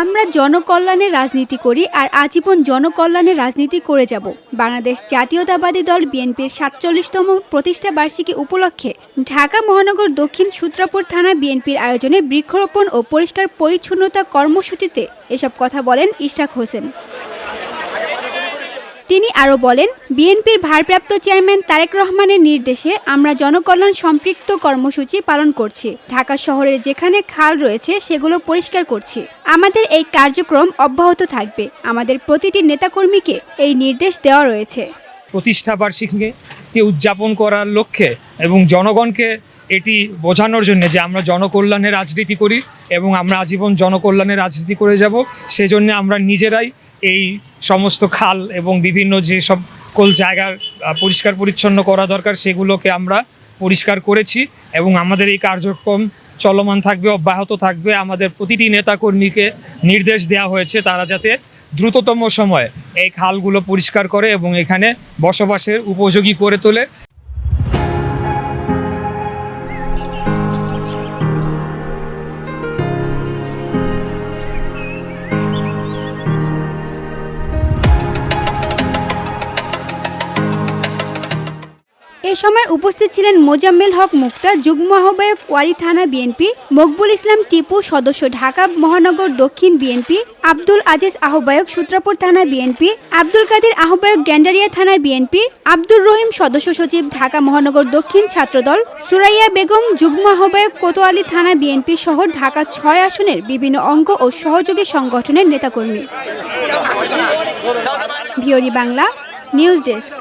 আমরা জনকল্যাণের রাজনীতি করি আর আজীবন জনকল্যাণের রাজনীতি করে যাব। বাংলাদেশ জাতীয়তাবাদী দল বিএনপির ৪৭তম প্রতিষ্ঠা বার্ষিকী উপলক্ষে ঢাকা মহানগর দক্ষিণ সূত্রাপুর থানা বিএনপির আয়োজনে বৃক্ষরোপণ ও পরিষ্কার পরিচ্ছন্নতা কর্মসূচিতে এসব কথা বলেন ইশরাক হোসেন। তিনি আরও বলেন, বিএনপির ভারপ্রাপ্ত চেয়ারম্যান তারেক রহমানের নির্দেশে আমরা জনকল্যাণ সম্পৃক্ত কর্মসূচি পালন করছি। ঢাকা শহরের যেখানে খাল রয়েছে সেগুলো পরিষ্কার করছি। আমাদের এই কার্যক্রম অব্যাহত থাকবে। আমাদের প্রতিটি নেতাকর্মীকে এই নির্দেশ দেওয়া রয়েছে। প্রতিষ্ঠা বার্ষিকীকে উদযাপন করার লক্ষ্যে এবং জনগণকে এটি বোঝানোর জন্য যে আমরা জনকল্যাণের রাজনীতি করি এবং আমরা আজীবন জনকল্যাণের রাজনীতি করে যাব, সেজন্য আমরা নিজেরাই এই সমস্ত খাল এবং বিভিন্ন যে সকল জায়গার পরিষ্কার পরিচ্ছন্ন করা দরকার সেগুলোকে আমরা পরিষ্কার করেছি এবং আমাদের এই কার্যক্রম চলমান থাকবে, অব্যাহত থাকবে। আমাদের প্রতিটি নেতাকর্মীকে নির্দেশ দেওয়া হয়েছে তারা যাতে দ্রুততম সময়ে এই খালগুলো পরিষ্কার করে এবং এখানে বসবাসের উপযোগী করে তোলে। এ সময় উপস্থিত ছিলেন মোজাম্মেল হক মুক্তা, যুগ্ম আহ্বায়ক ওয়ারী থানা বিএনপি, মকবুল ইসলাম টিপু সদস্য ঢাকা মহানগর দক্ষিণ বিএনপি, আব্দুল আজিজ আহ্বায়ক সূত্রাপুর থানা বিএনপি, আব্দুল কাদের আহ্বায়ক গ্যান্ডারিয়া থানা বিএনপি, আব্দুর রহিম সদস্য সচিব ঢাকা মহানগর দক্ষিণ ছাত্রদল, সুরাইয়া বেগম যুগ্ম আহ্বায়ক কোতোয়ালি থানা বিএনপি সহ ঢাকা ৬ আসনের বিভিন্ন অঙ্গ ও সহযোগী সংগঠনের নেতাকর্মী। ভিওরি বাংলা নিউজ ডেস্ক।